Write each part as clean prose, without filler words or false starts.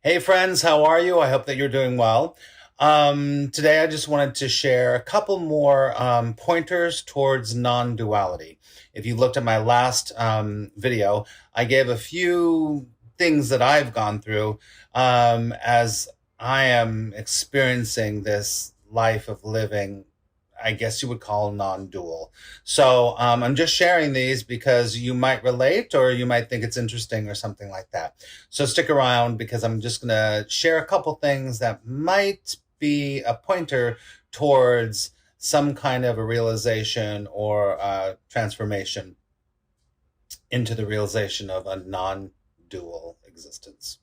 Hey friends, how are you? I hope that you're doing well. Today I just wanted to share a couple more pointers towards non-duality. If you looked at my last video, I gave a few things that I've gone through as I am experiencing this life of living, I guess you would call non-dual. So I'm just sharing these because you might relate or you might think it's interesting or something like that. So stick around because I'm just going to share a couple things that might be a pointer towards some kind of a realization or a transformation into the realization of a non-dual existence.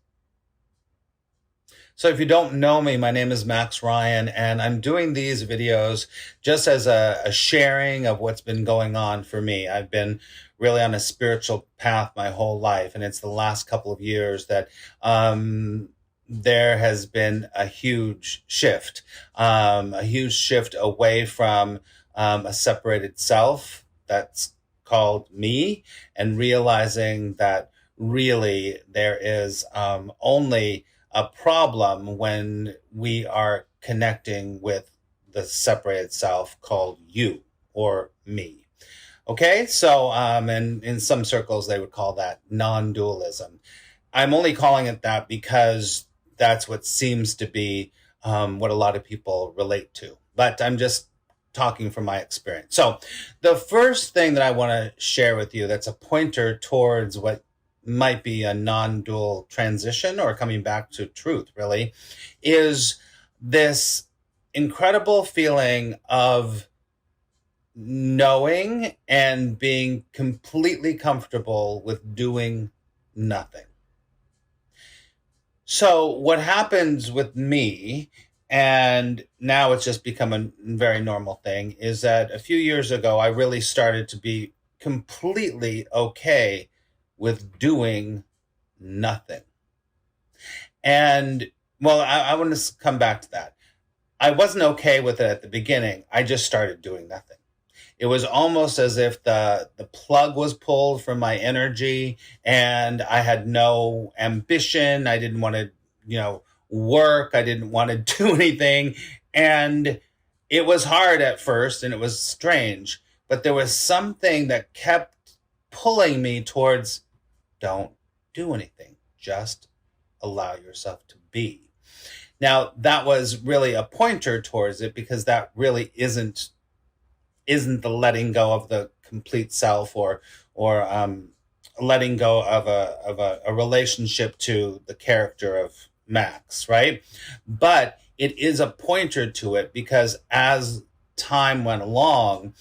So if you don't know me, my name is Max Ryan, and I'm doing these videos just as a sharing of what's been going on for me. I've been really on a spiritual path my whole life, and it's the last couple of years that there has been a huge shift away from a separated self that's called me, and realizing that really there is only a problem when we are connecting with the separated self called you or me. Okay, so and in some circles they would call that non-dualism. I'm only calling it that because that's what seems to be what a lot of people relate to. But I'm just talking from my experience. So the first thing that I want to share with you that's a pointer towards what might be a non-dual transition or coming back to truth, really, is this incredible feeling of knowing and being completely comfortable with doing nothing. So what happens with me, and now it's just become a very normal thing, is that a few years ago, I really started to be completely okay with doing nothing. And well, I want to come back to that. I wasn't okay with it at the beginning. I just started doing nothing. It was almost as if the plug was pulled from my energy and I had no ambition. I didn't want to, work. I didn't want to do anything. And it was hard at first and it was strange, but there was something that kept pulling me towards don't do anything. Just allow yourself to be. Now, that was really a pointer towards it because that really isn't the letting go of the complete self or letting go of a relationship to the character of Max, right? But it is a pointer to it because as time went along,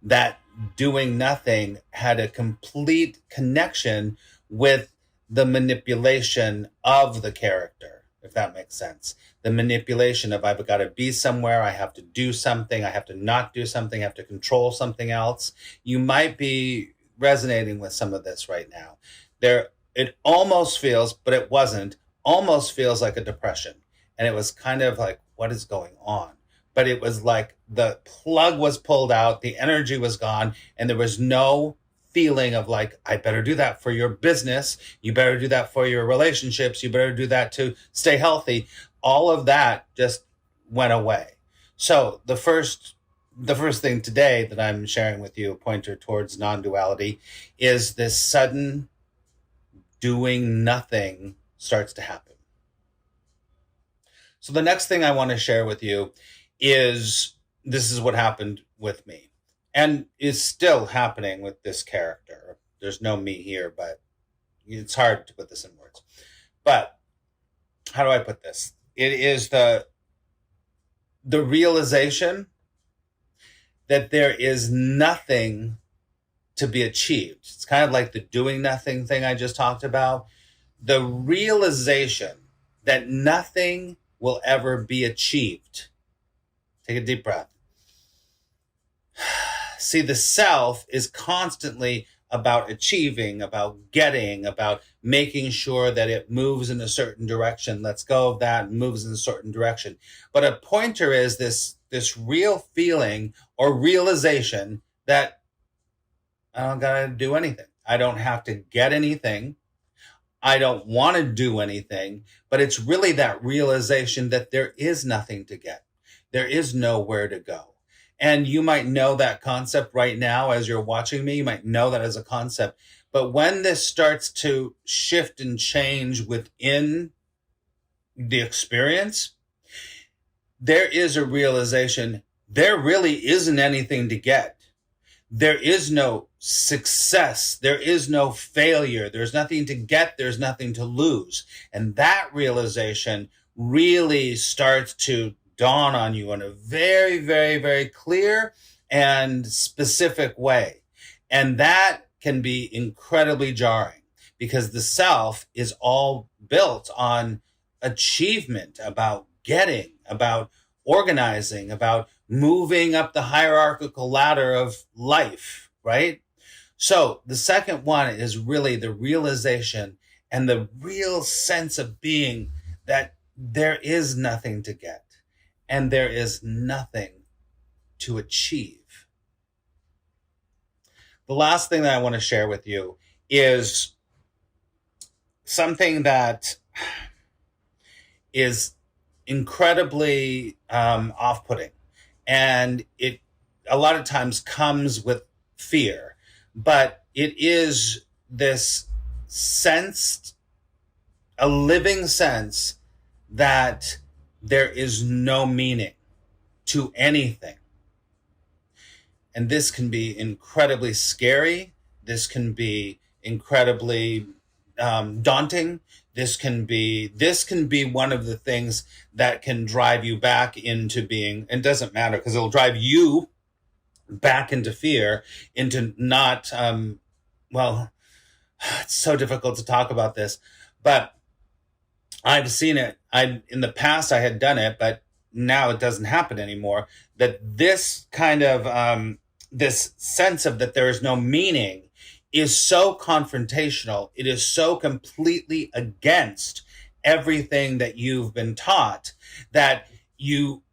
that doing nothing had a complete connection with the manipulation of the character, if that makes sense. The manipulation of I've got to be somewhere, I have to do something, I have to not do something, I have to control something else. You might be resonating with some of this right now. It almost feels, but it wasn't, almost feels like a depression. And it was kind of like, what is going on? But it was like the plug was pulled out, the energy was gone, and there was no feeling of like, I better do that for your business. You better do that for your relationships. You better do that to stay healthy. All of that just went away. So the first thing today that I'm sharing with you, a pointer towards non-duality, is this sudden doing nothing starts to happen. So the next thing I want to share with you is this is what happened with me and is still happening with this character. There's no me here, but it's hard to put this in words. But how do I put this? It is the realization that there is nothing to be achieved. It's kind of like the doing nothing thing I just talked about. The realization that nothing will ever be achieved. Take a deep breath. See, the self is constantly about achieving, about getting, about making sure that it moves in a certain direction. Let's go of that and moves in a certain direction. But a pointer is this real feeling or realization that I don't gotta do anything. I don't have to get anything. I don't want to do anything, but it's really that realization that there is nothing to get. There is nowhere to go. And you might know that concept right now as you're watching me. You might know that as a concept. But when this starts to shift and change within the experience, there is a realization there really isn't anything to get. There is no success. There is no failure. There's nothing to get. There's nothing to lose. And that realization really starts to dawn on you in a very, very, very clear and specific way. And that can be incredibly jarring because the self is all built on achievement, about getting, about organizing, about moving up the hierarchical ladder of life, right? So the second one is really the realization and the real sense of being that there is nothing to get and there is nothing to achieve. The last thing that I want to share with you is something that is incredibly off-putting. And it a lot of times comes with fear, but it is this sense, a living sense that there is no meaning to anything. And this can be incredibly scary. This can be incredibly daunting. This can be one of the things that can drive you back into being, and it doesn't matter because it'll drive you back into fear, into not, well, it's so difficult to talk about this, but I've seen it. In the past I had done it, but now it doesn't happen anymore. That this kind of, this sense of that there is no meaning is so confrontational. It is so completely against everything that you've been taught that you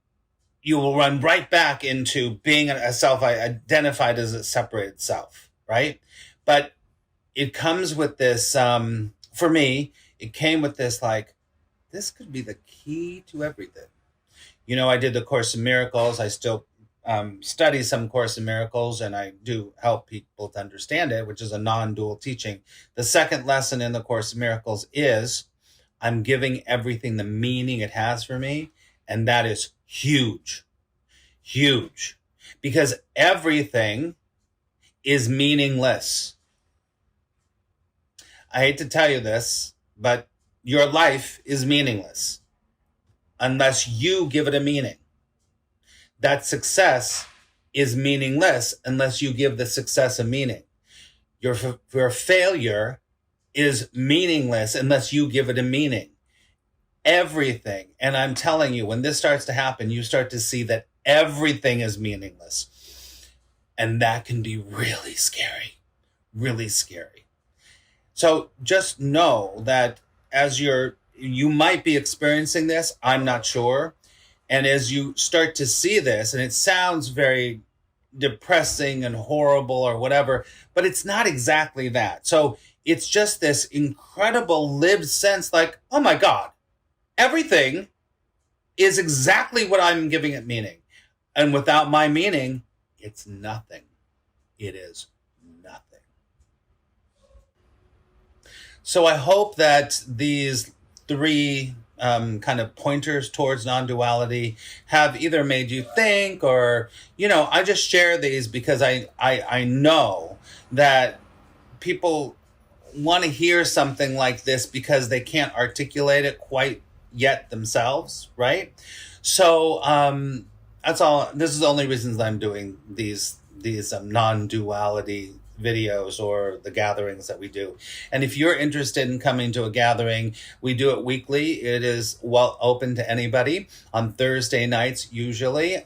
will run right back into being a self identified as a separated self, right? But it comes with this, for me, it came with this, like, this could be the key to everything. You know, I did the Course in Miracles. I still study some Course in Miracles, and I do help people to understand it, which is a non-dual teaching. The second lesson in the Course in Miracles is I'm giving everything the meaning it has for me, and that is huge, huge, because everything is meaningless. I hate to tell you this, but your life is meaningless unless you give it a meaning. That success is meaningless unless you give the success a meaning. Your failure is meaningless unless you give it a meaning. Everything, and I'm telling you, when this starts to happen, you start to see that everything is meaningless. And that can be really scary, really scary. So just know that as you might be experiencing this, I'm not sure. And as you start to see this, and it sounds very depressing and horrible or whatever, but it's not exactly that. So it's just this incredible lived sense like, oh my God, everything is exactly what I'm giving it meaning. And without my meaning, it's nothing. It is nothing. So I hope that these three kind of pointers towards non-duality have either made you think or, I just share these because I know that people want to hear something like this because they can't articulate it quite yet themselves, right? So that's all. This is the only reasons that I'm doing these non-duality videos or the gatherings that we do. And if you're interested in coming to a gathering, we do it weekly. It is open to anybody on Thursday nights usually.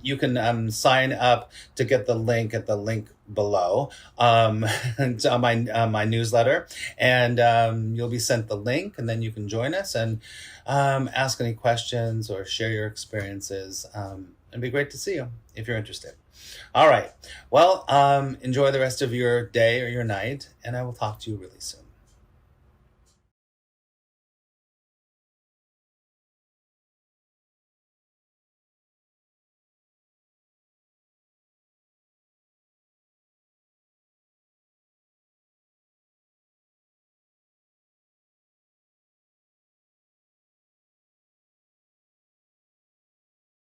You can sign up to get the link at the link below it's on my newsletter, and you'll be sent the link, and then you can join us and ask any questions or share your experiences. It'd be great to see you if you're interested. All right. Well, enjoy the rest of your day or your night, and I will talk to you really soon.